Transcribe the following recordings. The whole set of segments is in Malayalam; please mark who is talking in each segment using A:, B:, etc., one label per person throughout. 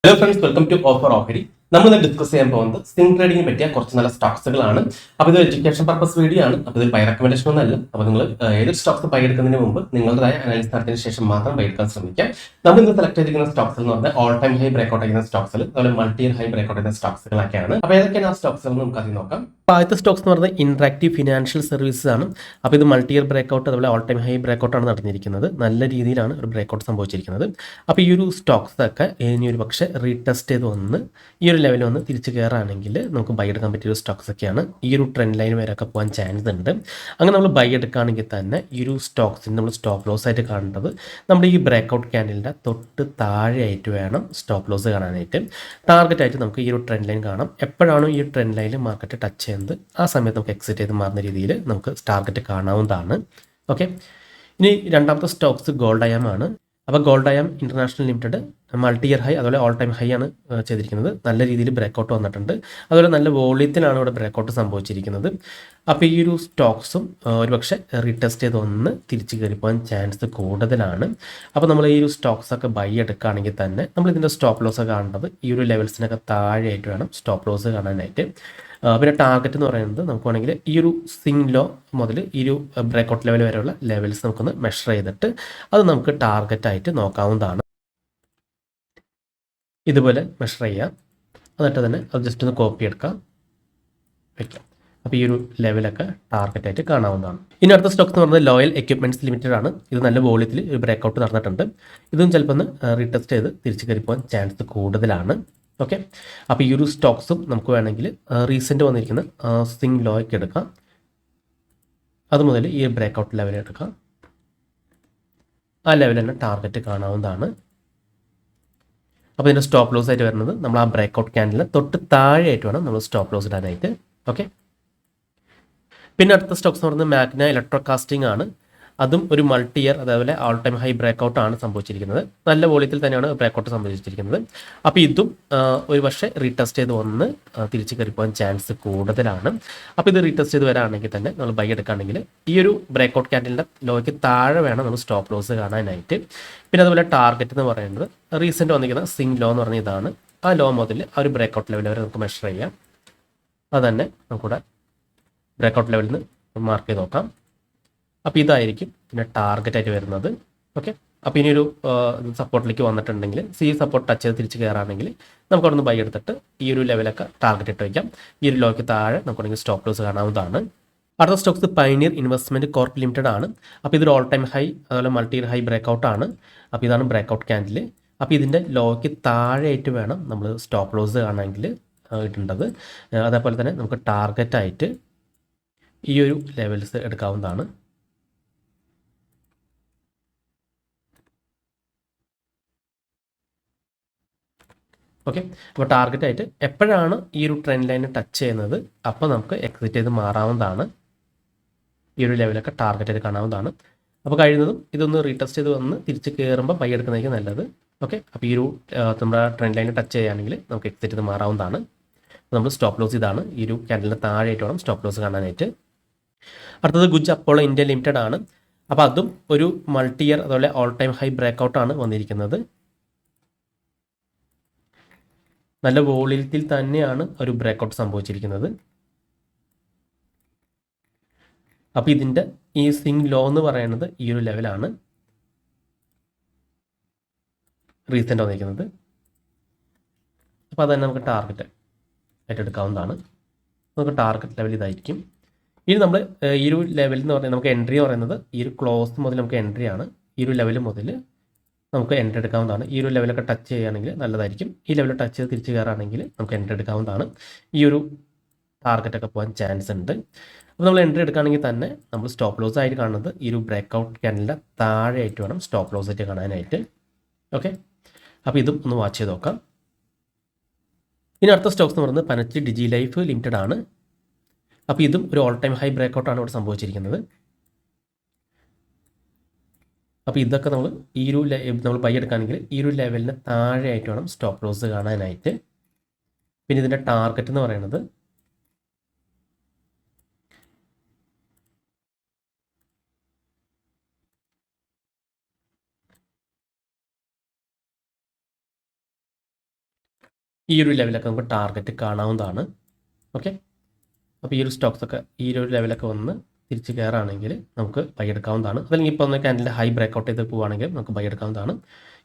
A: Hello friends, welcome to offer ഓഹരി. നമ്മൾ ഇന്ന് ഡിസ്കസ് ചെയ്യാൻ പോകുന്നത് സ്വിംഗ് ട്രേഡിംഗിന് പറ്റിയ കുറച്ച് നല്ല സ്റ്റോക്സുകളാണ്. അപ്പോൾ ഇത് എഡ്യൂക്കേഷൻ പർപ്പസ് വീഡിയോ ആണ്. അപ്പോൾ ഇതിൽ ബൈ റെക്കമെൻഡേഷൻ ഒന്നല്ല. അപ്പോൾ നിങ്ങൾ ഏതൊരു സ്റ്റോക്സ് ബൈ എടുക്കുന്നതിന് മുമ്പ് നിങ്ങളുടേതായ അനാലിസിസ് നടത്തിയതിനു ശേഷം മാത്രം ബൈ എടുക്കാൻ ശ്രമിക്കാം. നമ്മൾ ഇന്ന് സെലക്ട് ചെയ്തിരിക്കുന്ന സ്റ്റോക്സ് എന്ന് പറഞ്ഞാൽ ഓൾ ടൈം ഹൈ ബ്രേക്ക്ഔട്ട് ചെയ്യുന്ന സ്റ്റോക്സുകൾ, അതുപോലെ മൾട്ടി ഇയർ ഹൈ ബ്രേക്ക്ഔട്ട് ചെയ്യുന്ന സ്റ്റോക്സുകളൊക്കെയാണ്. അപ്പോൾ ഏതൊക്കെയാണ് ആ സ്റ്റോക്സുകൾ നമുക്ക് ആദ്യം നോക്കാം. ആദ്യത്തെ സ്റ്റോക്സ് എന്ന് പറയുന്നത് ഇന്ററാക്റ്റീവ് ഫിനാൻഷ്യൽ സർവീസസ് ആണ്. അപ്പോൾ ഇത് മൾട്ടി ഇയർ ബ്രേക്ക്ഔട്ട് അതുപോലെ ഓൾ ടൈം ഹൈ ബ്രേക്ക്ഔട്ട് ആണ് നടന്നിരിക്കുന്നത്. നല്ല രീതിയിലാണ് ഒരു ബ്രേക്ക്ഔട്ട് സംഭവിച്ചിരിക്കുന്നത്. അപ്പോൾ ഈ ഒരു സ്റ്റോക്സ് ഒക്കെ ഇനി ഒരു പക്ഷേ റീടെസ്റ്റ് ചെയ്ത് വന്ന് ഈ ഒരു ലെവലിൽ വന്ന് തിരിച്ച് കയറുകയാണെങ്കിൽ നമുക്ക് ബൈ എടുക്കാൻ പറ്റിയ ഒരു സ്റ്റോക്സ് ഒക്കെയാണ്. ഈ ഒരു ട്രെൻഡ് ലൈൻ വരെയൊക്കെ പോകാൻ ചാൻസ് ഉണ്ട്. അങ്ങനെ നമ്മൾ ബൈ എടുക്കുകയാണെങ്കിൽ തന്നെ ഈ ഒരു സ്റ്റോക്സിന് നമ്മൾ സ്റ്റോപ്പ് ലോസ് ആയിട്ട് കാണേണ്ടത് നമ്മുടെ ഈ ബ്രേക്ക്ഔട്ട് ക്യാൻഡലിൻ്റെ തൊട്ട് താഴെയായിട്ട് വേണം സ്റ്റോപ്പ് ലോസ് കാണാനായിട്ട്. ടാർഗറ്റായിട്ട് നമുക്ക് ഈ ഒരു ട്രെൻഡ് ലൈൻ കാണാം. എപ്പോഴാണോ ഈ ട്രെൻഡ് ലൈനിൽ മാർക്കറ്റ് ടച്ച് ചെയ്യുന്നത് ആ സമയത്ത് നമുക്ക് എക്സിറ്റ് ചെയ്ത് മാറുന്ന രീതിയിൽ നമുക്ക് ടാർഗറ്റ് കാണാവുന്നതാണ്. ഓക്കെ, ഇനി രണ്ടാമത്തെ സ്റ്റോക്സ് ഗോൾഡ് അയാം ആണ്. അപ്പോൾ Goldiam International Limited multi year high അതുപോലെ ഓൾ ടൈം ഹൈ ആണ് ചെയ്തിരിക്കുന്നത്. നല്ല രീതിയിൽ ബ്രേക്കൗട്ട് വന്നിട്ടുണ്ട്. അതുപോലെ നല്ല വോളിയത്തിലാണ് ഇവിടെ ബ്രേക്കൗട്ട് സംഭവിച്ചിരിക്കുന്നത്. അപ്പോൾ ഈ ഒരു സ്റ്റോക്സും ഒരുപക്ഷെ റീടെസ്റ്റ് ചെയ്ത് ഒന്ന് തിരിച്ച് കയറിപ്പോകാൻ ചാൻസ് കൂടുതലാണ്. അപ്പോൾ നമ്മൾ ഈ ഒരു സ്റ്റോക്സൊക്കെ ബൈ എടുക്കുകയാണെങ്കിൽ തന്നെ നമ്മൾ ഇതിൻ്റെ സ്റ്റോപ്പ് ലോസ് കാണേണ്ടത് ഈ ഒരു ലെവൽസിനൊക്കെ താഴെയായിട്ട് വേണം സ്റ്റോപ്പ് ലോസ് കാണാനായിട്ട്. പിന്നെ ടാർഗറ്റ് എന്ന് പറയുന്നത് നമുക്ക് വേണമെങ്കിൽ ഈ ഒരു സ്വിംഗ് ലോ മുതൽ ഈ ഒരു ബ്രേക്കൗട്ട് ലെവൽ വരെയുള്ള ലെവൽസ് നമുക്കൊന്ന് മെഷർ ചെയ്തിട്ട് അത് നമുക്ക് ടാർഗറ്റായിട്ട് നോക്കാവുന്നതാണ്. ഇതുപോലെ മെഷർ ചെയ്യാം. എന്നിട്ട് തന്നെ അത് ജസ്റ്റ് ഒന്ന് കോപ്പി എടുക്കാം, വയ്ക്കാം. അപ്പോൾ ഈ ഒരു ലെവലൊക്കെ ടാർഗറ്റായിട്ട് കാണാവുന്നതാണ്. ഇനി അടുത്ത സ്റ്റോക്സ് എന്ന് പറയുന്നത് ലോയൽ എക്യുപ്മെൻറ്റ്സ് ലിമിറ്റഡ് ആണ്. ഇത് നല്ല വോളിയത്തിൽ ഒരു ബ്രേക്കൗട്ട് നടന്നിട്ടുണ്ട്. ഇതും ചിലപ്പോൾ ഒന്ന് റീടെസ്റ്റ് ചെയ്ത് തിരിച്ച് കയറിപ്പോകാൻ ചാൻസ് കൂടുതലാണ്. ഓക്കെ, അപ്പോൾ ഈ ഒരു സ്റ്റോക്സും നമുക്ക് വേണമെങ്കിൽ റീസെൻ്റ് വന്നിരിക്കുന്ന സ്വിംഗ് ലോയ്ക്ക് എടുക്കാം. അതുമുതൽ ഈ ബ്രേക്കൗട്ട് ലെവൽ എടുക്കാം. ആ ലെവൽ തന്നെ ടാർഗറ്റ് കാണാവുന്നതാണ്. അപ്പോൾ ഇതിൻ്റെ സ്റ്റോപ്പ് ലോസ് ആയിട്ട് വരുന്നത് നമ്മൾ ആ ബ്രേക്കൗട്ട് ക്യാൻഡലിന് തൊട്ട് താഴെയായിട്ട് വേണം നമ്മൾ സ്റ്റോപ്പ് ലോസ് ഇടാനായിട്ട്. ഓക്കെ, പിന്നെ അടുത്ത സ്റ്റോക്സ് എന്ന് പറയുന്നത് മാഗ്ന ഇലക്ട്രോ കാസ്റ്റിംഗ് ആണ്. അതും ഒരു മൾട്ടി ഇയർ അതേപോലെ ഓൾ ടൈം ഹൈ ബ്രേക്കൗട്ട് ആണ് സംഭവിച്ചിരിക്കുന്നത്. നല്ല വോളിയത്തിൽ തന്നെയാണ് ബ്രേക്കൗട്ട് സംഭവിച്ചിരിക്കുന്നത്. അപ്പോൾ ഇതും ഒരു പക്ഷേ റീടെസ്റ്റ് ചെയ്ത് വന്ന് തിരിച്ച് കയറിപ്പോകാൻ ചാൻസ് കൂടുതലാണ്. അപ്പോൾ ഇത് റീടെസ്റ്റ് ചെയ്ത് വരാണെങ്കിൽ തന്നെ നമ്മൾ ബൈ എടുക്കുകയാണെങ്കിൽ ഈ ഒരു ബ്രേക്കൗട്ട് ക്യാൻഡലിൻ്റെ ലോയ്ക്ക് താഴെ വേണം നമ്മൾ സ്റ്റോപ്പ് ലോസ് കാണാനായിട്ട്. പിന്നെ അതുപോലെ ടാർഗറ്റ് എന്ന് പറയുന്നത് റീസെൻ്റ് വന്നിരിക്കുന്ന സ്വിംഗ് ലോ എന്ന് പറഞ്ഞ ഇതാണ്. ആ ലോ മുതൽ ആ ഒരു ബ്രേക്കൗട്ട് ലെവൽ വരെ നമുക്ക് മെഷർ ചെയ്യാം. അത് തന്നെ നമുക്കിവിടെ ബ്രേക്കൗട്ട് ലെവലിൽ നിന്ന് മാർക്ക് ചെയ്ത് നോക്കാം. അപ്പോൾ ഇതായിരിക്കും പിന്നെ ടാർഗറ്റായിട്ട് വരുന്നത്. ഓക്കെ, അപ്പോൾ ഇനിയൊരു സപ്പോർട്ടിലേക്ക് വന്നിട്ടുണ്ടെങ്കിൽ സപ്പോർട്ട് ടച്ച് ചെയ്ത് തിരിച്ച് കയറുകയാണെങ്കിൽ നമുക്ക് അവിടെ നിന്ന് ബൈ എടുത്തിട്ട് ഈ ഒരു ലെവലൊക്കെ ടാർഗറ്റ് ഇട്ട് വയ്ക്കാം. ഈ ഒരു ലോയ്ക്ക് താഴെ നമുക്കുണ്ടെങ്കിൽ സ്റ്റോപ്പ് ലോസ് കാണാവുന്നതാണ്. അടുത്ത Stokes Pioneer investment corp limited ആണ്. അപ്പോൾ ഇതൊരു ഓൾ ടൈം ഹൈ അതുപോലെ മൾട്ടി ഇയർ ഹൈ ബ്രേക്കൗട്ട് ആണ്. അപ്പോൾ ഇതാണ് ബ്രേക്കൗട്ട് ക്യാൻഡിൽ. അപ്പോൾ ഇതിൻ്റെ ലോയ്ക്ക് താഴെയായിട്ട് വേണം നമ്മൾ സ്റ്റോപ്പ് ലോസ് കാണണമെങ്കിൽ ഇടേണ്ടത്. അതേപോലെ തന്നെ നമുക്ക് ടാർഗറ്റായിട്ട് ഈ ഒരു ലെവൽസ് എടുക്കാവുന്നതാണ്. ഓക്കെ, അപ്പോൾ ടാർഗറ്റായിട്ട് എപ്പോഴാണ് ഈ ഒരു ട്രെൻഡ് ലൈന് ടച്ച് ചെയ്യുന്നത് അപ്പോൾ നമുക്ക് എക്സിറ്റ് ചെയ്ത് മാറാവുന്നതാണ്. ഈ ഒരു ലെവലൊക്കെ ടാർഗറ്റായിട്ട് കാണാവുന്നതാണ്. അപ്പോൾ കഴിയുന്നതും ഇതൊന്ന് റീടെസ്റ്റ് ചെയ്ത് വന്ന് തിരിച്ച് കയറുമ്പോൾ ബൈ എടുക്കുന്നതായിരിക്കും നല്ലത്. ഓക്കെ, അപ്പോൾ ഈ ഒരു നമ്മുടെ ട്രെൻഡ് ലൈന് ടച്ച് ചെയ്യുകയാണെങ്കിൽ നമുക്ക് എക്സിറ്റ് ചെയ്ത് മാറാവുന്നതാണ്. നമ്മൾ സ്റ്റോപ്പ് ലോസ് ഇതാണ്. ഈ ഒരു ക്യാൻഡലിന് താഴെയായിട്ട് വേണം സ്റ്റോപ്പ് ലോസ് കാണാനായിട്ട്. അടുത്തത് ഗുജ് അപ്പോളോ ഇന്ത്യ ലിമിറ്റഡ് ആണ്. അപ്പോൾ അതും ഒരു മൾട്ടി ഇയർ അതുപോലെ ഓൾ ടൈം ഹൈ ബ്രേക്കൗട്ടാണ് വന്നിരിക്കുന്നത്. നല്ല വോളിയത്തിൽ തന്നെയാണ് ഒരു ബ്രേക്കൗട്ട് സംഭവിച്ചിരിക്കുന്നത്. അപ്പോൾ ഇതിൻ്റെ ഈ സ്വിംഗ് ലോ എന്ന് പറയുന്നത് ഈ ഒരു ലെവലാണ് റീസെൻ്റ് വന്നിരിക്കുന്നത്. അപ്പോൾ അത് തന്നെ നമുക്ക് ടാർഗറ്റ് ആയിട്ട് എടുക്കാവുന്നതാണ്. നമുക്ക് ടാർഗറ്റ് ലെവൽ ഇതായിരിക്കും. ഇനി നമ്മൾ ഈ ഒരു ലെവലിൽ എന്ന് പറയുന്നത് നമുക്ക് എൻട്രി എന്ന് പറയുന്നത് ഈ ഒരു ക്ലോസ് മുതൽ നമുക്ക് എൻട്രി ആണ്. ഈ ഒരു ലെവൽ മുതൽ നമുക്ക് എൻട്രി എടുക്കാവുന്നതാണ്. ഈ ഒരു ലെവലൊക്കെ ടച്ച് ചെയ്യുകയാണെങ്കിൽ നല്ലതായിരിക്കും. ഈ ലെവൽ ടച്ച് ചെയ്ത് തിരിച്ച് കയറുകയാണെങ്കിൽ നമുക്ക് എൻട്രി എടുക്കാവുന്നതാണ്. ഈ ഒരു ടാർഗറ്റൊക്കെ പോകാൻ ചാൻസ് ഉണ്ട്. അപ്പോൾ നമ്മൾ എൻട്രി എടുക്കുകയാണെങ്കിൽ തന്നെ നമ്മൾ സ്റ്റോപ്പ് ലോസ് ആയിട്ട് കാണുന്നത് ഈ ഒരു ബ്രേക്കൗട്ട് ക്യാൻഡലിൻ്റെ താഴെയായിട്ട് വേണം സ്റ്റോപ്പ് ലോസ് ആയിട്ട് കാണാനായിട്ട്. ഓക്കെ, അപ്പോൾ ഇതും ഒന്ന് വാച്ച് ചെയ്ത് നോക്കാം. ഇനി അടുത്ത സ്റ്റോക്സ് എന്ന് പറയുന്നത് പനച്ചി ഡിജി ലൈഫ് ലിമിറ്റഡ് ആണ്. അപ്പോൾ ഇതും ഒരു ഓൾ ടൈം ഹൈ ബ്രേക്കൗട്ടാണ് ഇവിടെ സംഭവിച്ചിരിക്കുന്നത്. അപ്പോൾ ഇതൊക്കെ നമ്മൾ ഈ ഒരു നമ്മൾ ബൈ എടുക്കുകയാണെങ്കിൽ ഈ ഒരു ലെവലിന് താഴെയായിട്ട് വേണം സ്റ്റോപ്പ് ലോസ് കാണാനായിട്ട്. പിന്നെ ഇതിൻ്റെ ടാർഗറ്റ് എന്ന് പറയുന്നത് ഈ ഒരു ലെവലൊക്കെ നമുക്ക് ടാർഗറ്റ് കാണാവുന്നതാണ്. ഓക്കെ, അപ്പോൾ ഈ ഒരു സ്റ്റോക്സൊക്കെ ഈ ഒരു ലെവലൊക്കെ വന്ന് തിരിച്ച് കയറുകയാണെങ്കിൽ നമുക്ക് ബൈ എടുക്കാവുന്നതാണ്. അതല്ലെങ്കിൽ ഇപ്പോൾ ഒന്ന് ക്യാൻഡിൽ ഹൈ ബ്രേക്കൗട്ട് ചെയ്ത് പോവുകയാണെങ്കിൽ നമുക്ക് ബൈ എടുക്കാവുന്നതാണ്.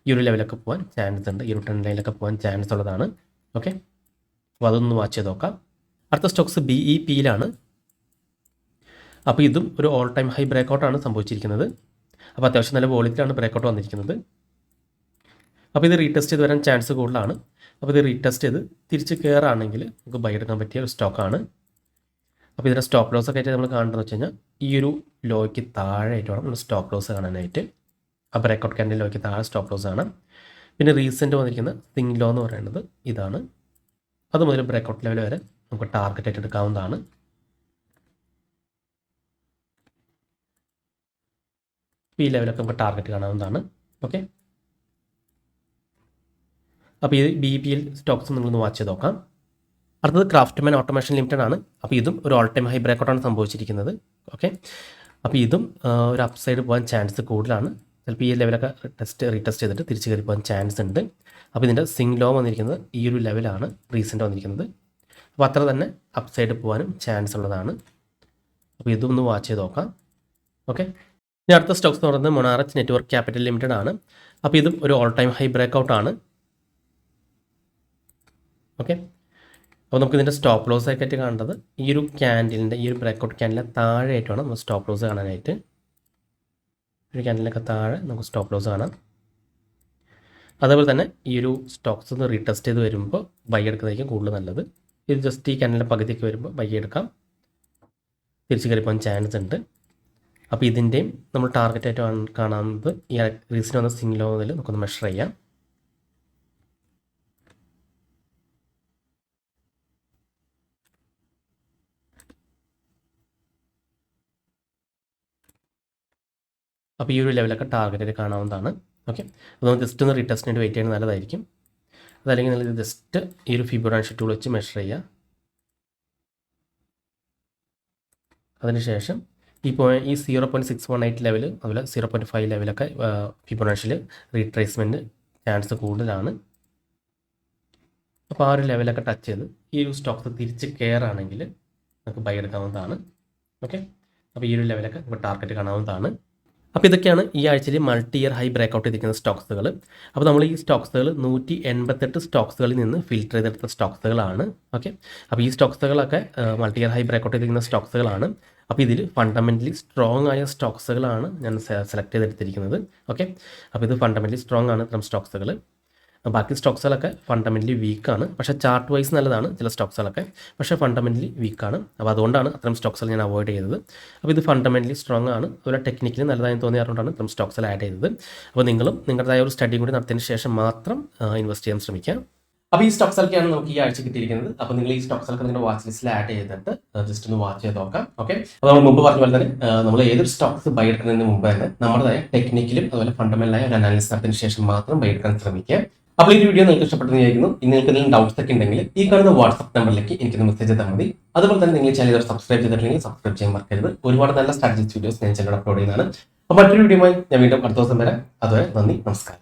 A: ഈ ഒരു ലെവലൊക്കെ പോകാൻ ചാൻസ് ഉണ്ട്, ഈ ഒരു ട്രെൻഡ് ലൈനിലൊക്കെ പോകാൻ ചാൻസ് ഉള്ളതാണ്. ഓക്കെ, അപ്പോൾ അതൊന്ന് വാച്ച് ചെയ്ത് നോക്കാം. അടുത്ത സ്റ്റോക്സ് BEPയിലാണ്. അപ്പോൾ ഇതും ഒരു ഓൾ ടൈം ഹൈ ബ്രേക്കൗട്ടാണ് സംഭവിച്ചിരിക്കുന്നത്. അപ്പോൾ അത്യാവശ്യം നല്ല വോളിറ്റിലാണ് ബ്രേക്കൗട്ട് വന്നിരിക്കുന്നത്. അപ്പോൾ ഇത് റീടെസ്റ്റ് ചെയ്ത് വരാൻ ചാൻസ് കൂടുതലാണ്. അപ്പോൾ ഇത് റീടെസ്റ്റ് ചെയ്ത് തിരിച്ച് കയറുകയാണെങ്കിൽ നമുക്ക് ബൈ എടുക്കാൻ പറ്റിയ ഒരു സ്റ്റോക്കാണ്. അപ്പോൾ ഇതിൻ്റെ സ്റ്റോപ്പ് ലോസ് ഒക്കെ ആയിട്ട് നമ്മൾ കാണേണ്ടതെന്ന് വെച്ച് കഴിഞ്ഞാൽ ഈ ഒരു ലോയ്ക്ക് താഴെയായിട്ട് വേണം നമ്മൾ സ്റ്റോപ്പ് ലോസ് കാണാനായിട്ട്. ആ ബ്രേക്കൗട്ട് ക്യാൻഡിൽ ലോയ്ക്ക് താഴെ സ്റ്റോപ്പ് ലോസ് ആണ്. പിന്നെ റീസെൻറ്റ് വന്നിരിക്കുന്ന തിങ് ലോ എന്ന് പറയുന്നത് ഇതാണ്. അത് മുതൽ ബ്രേക്കൗട്ട് ലെവൽ വരെ നമുക്ക് ടാർഗറ്റ് ആയിട്ട് എടുക്കാവുന്നതാണ്. ഈ ലെവലൊക്കെ നമുക്ക് ടാർഗറ്റ് കാണാവുന്നതാണ്. ഓക്കെ, അപ്പോൾ ഈ BEPയിൽ സ്റ്റോക്സ് നിങ്ങളൊന്ന് വാച്ച് ചെയ്ത് നോക്കാം. അടുത്തത് ക്രാഫ്റ്റ്മാൻ ഓട്ടോമേഷൻ ലിമിറ്റഡ് ആണ്. അപ്പോൾ ഇതും ഒരു ഓൾ ടൈം ഹൈ ബ്രേക്കൗട്ടാണ് സംഭവിച്ചിരിക്കുന്നത്. ഓക്കെ, അപ്പോൾ ഇതും ഒരു അപ്പ് സൈഡ് പോകാൻ ചാൻസ് കൂടുതലാണ്. ചിലപ്പോൾ ഈ ലെവലൊക്കെ റീടെസ്റ്റ് ചെയ്തിട്ട് തിരിച്ച് കയറി പോകാൻ ചാൻസ് ഉണ്ട്. അപ്പോൾ ഇതിൻ്റെ സിങ് ലോ വന്നിരിക്കുന്നത് ഈ ഒരു ലെവലാണ് റീസെൻ്റ് വന്നിരിക്കുന്നത്. അപ്പോൾ അത്ര തന്നെ അപ്പ് സൈഡ് പോകാനും ചാൻസ് ഉള്ളതാണ്. അപ്പോൾ ഇതും ഒന്ന് വാച്ച് ചെയ്ത് നോക്കാം. ഓക്കെ, ഇനി അടുത്ത സ്റ്റോക്സ് എന്ന് പറയുന്നത് മൊണാറച്ച് നെറ്റ്വർക്ക് ക്യാപിറ്റൽ ലിമിറ്റഡ് ആണ്. അപ്പോൾ ഇതും ഒരു ഓൾ ടൈം ഹൈ ബ്രേക്കൗട്ടാണ്. ഓക്കെ, അപ്പോൾ നമുക്ക് ഇതിൻ്റെ സ്റ്റോപ്പ് ലോസ് ആയിട്ട് കാണേണ്ടത് ഈ ഒരു ക്യാൻഡിലിൻ്റെ ഈ ഒരു ബ്രേക്കൗട്ട് ക്യാൻഡിലെ താഴെയായിട്ട് വേണം നമ്മൾ സ്റ്റോപ്പ് ലോസ് കാണാനായിട്ട്. ഒരു ക്യാൻഡിലൊക്കെ താഴെ നമുക്ക് സ്റ്റോപ്പ് ലോസ് കാണാം. അതേപോലെ തന്നെ ഈ ഒരു സ്റ്റോക്സ് ഒന്ന് റീടെസ്റ്റ് ചെയ്ത് വരുമ്പോൾ ബൈ എടുക്കുന്നതായിരിക്കും കൂടുതൽ നല്ലത്. ഇത് ജസ്റ്റ് ഈ ക്യാൻഡിലിൻ്റെ പകുതിയൊക്കെ വരുമ്പോൾ ബൈ എടുക്കാം, തിരിച്ച് കയറി പോകാൻ ചാൻസ് ഉണ്ട്. അപ്പോൾ ഇതിൻ്റെയും നമ്മൾ ടാർഗറ്റായിട്ട് കാണാവുന്നത് ഈ റീസെൻ്റ് വന്ന സിങ് ലോ മുതൽ നമുക്കൊന്ന് മെഷർ ചെയ്യാം. അപ്പോൾ ഈ ഒരു ലെവലൊക്കെ ടാർഗറ്റായിട്ട് കാണാവുന്നതാണ്. ഓക്കെ, അപ്പോൾ നമുക്ക് ജസ്റ്റ് ഒന്ന് റീടെസ്റ്റിനായിട്ട് വെയിറ്റ് ചെയ്യുന്നത് നല്ലതായിരിക്കും. അതല്ലെങ്കിൽ നിങ്ങൾ ജസ്റ്റ് ഈ ഒരു ഫിബൊനാച്ചി ടൂൾ വെച്ച് മെഷർ ചെയ്യുക. അതിനുശേഷം ഈ 0.618 ലെവൽ അതുപോലെ 0.5 ലെവലൊക്കെ ഫിബൊനാച്ചിയിൽ റീട്രേസ്മെൻറ്റ് ചാൻസ് കൂടുതലാണ്. അപ്പോൾ ആ ഒരു ലെവലൊക്കെ ടച്ച് ചെയ്ത് ഈ ഒരു സ്റ്റോക്സ് തിരിച്ച് കയറുകയാണെങ്കിൽ നമുക്ക് ബൈ എടുക്കാവുന്നതാണ്. ഓക്കെ, അപ്പോൾ ഈ ഒരു ലെവലൊക്കെ നമുക്ക് ടാർഗറ്റ് കാണാവുന്നതാണ്. അപ്പോൾ ഇതൊക്കെയാണ് ഈ ആഴ്ചയിൽ മൾട്ടി ഇയർ ഹൈ ബ്രേക്കൗട്ട് ചെയ്തിരിക്കുന്ന സ്റ്റോക്സുകൾ. അപ്പോൾ നമ്മൾ ഈ സ്റ്റോക്സുകൾ 188 സ്റ്റോക്സുകളിൽ നിന്ന് ഫിൽറ്റർ ചെയ്തെടുത്ത സ്റ്റോക്സുകളാണ്. ഓക്കെ, അപ്പോൾ ഈ സ്റ്റോക്സുകളൊക്കെ മൾട്ടി ഇയർ ഹൈ ബ്രേക്കൗട്ട് ചെയ്തിരിക്കുന്ന സ്റ്റോക്സുകളാണ്. അപ്പോൾ ഇതിൽ ഫണ്ടമെൻ്റലി സ്ട്രോങ് ആയ സ്റ്റോക്സുകളാണ് ഞാൻ സെലക്ട് ചെയ്തെടുത്തിരിക്കുന്നത്. ഓക്കെ, അപ്പോൾ ഇത് ഫണ്ടമെൻ്റലി സ്ട്രോങ് ആണ് ഇത്തരം സ്റ്റോക്സുകൾ. ബാക്കി സ്റ്റോക്സുകളൊക്കെ ഫണ്ടമെൻ്റലി വീക്കാണ്. പക്ഷേ ചാർട്ട് വൈസ് നല്ലതാണ് ചില സ്റ്റോക്സുകളൊക്കെ, പക്ഷേ ഫണ്ടമെൻ്റലി വീക്കാണ്. അപ്പോൾ അതുകൊണ്ടാണ് അത്തരം സ്റ്റോക്സുകൾ ഞാൻ അവോയ്ഡ് ചെയ്തത്. അപ്പോൾ ഇത് ഫണ്ടമെൻ്റലി സ്ട്രോങ് ആണ്, അതുപോലെ ടെക്നിക്കലി നല്ലതായി തോന്നിയതുകൊണ്ടാണ് ഇത്തരം സ്റ്റോക്സുകൾ ആഡ് ചെയ്തത്. അപ്പോൾ നിങ്ങളും നിങ്ങളുടേതായ ഒരു സ്റ്റഡിയും കൂടി നടത്തിയതിന് ശേഷം മാത്രം ഇൻവെസ്റ്റ് ചെയ്യാൻ ശ്രമിക്കുക. അപ്പോൾ ഈ സ്റ്റോക്സുകളൊക്കെയാണ് നമുക്ക് ഈ ആഴ്ച കിട്ടിയിരിക്കുന്നത്. അപ്പോൾ നിങ്ങൾ ഈ സ്റ്റോക്സുകളൊക്കെ നിങ്ങളുടെ വാച്ച് ലിസ്റ്റിൽ ആഡ് ചെയ്തിട്ട് ജസ്റ്റ് ഒന്ന് വാച്ച് ചെയ്ത് നോക്കാം. ഓക്കെ, അപ്പോൾ നമ്മൾ മുമ്പ് പറഞ്ഞ പോലെ തന്നെ നമ്മൾ ഏതൊരു സ്റ്റോക്സ് ബൈ എടുക്കുന്നതിന് മുമ്പ് തന്നെ നമ്മുടേതായ ടെക്നിക്കലും അതുപോലെ ഫണ്ടമെൻ്റലായ ഒരു അനാലിസിസ് നടത്തിയതിന് ശേഷം മാത്രം ബൈ എടുക്കാൻ ശ്രമിക്കുക. അപ്പോൾ ഈ വീഡിയോ നിങ്ങൾക്ക് ഇഷ്ടപ്പെട്ടെന്ന് വിചാരിക്കുന്നു. ഇനി നിങ്ങൾക്ക് എന്തെങ്കിലും ഡൗട്ട്സ് ഒക്കെ ഉണ്ടെങ്കിൽ ഈ കാണുന്ന വാട്സ്ആപ്പ് നമ്പറിലേക്ക് എനിക്കൊന്ന് മെസ്സേജ് ചെയ്താൽ മതി. അതുപോലെ തന്നെ നിങ്ങൾ ചാനൽ സബ്സ്ക്രൈബ് ചെയ്തിട്ടില്ലെങ്കിൽ സബ്സ്ക്രൈബ് ചെയ്യാൻ മറക്കരുത്. ഒരുപാട് നല്ല സ്ട്രാറ്റജിക് വീഡിയോസ് ഞാൻ ചാനൽ അപ്ലോഡ് ചെയ്യുന്നതാണ്. അപ്പോൾ മറ്റൊരു വീഡിയോയുമായി ഞാൻ വീണ്ടും അടുത്ത ദിവസം വരാം. അതുവരെ നന്ദി, നമസ്കാരം.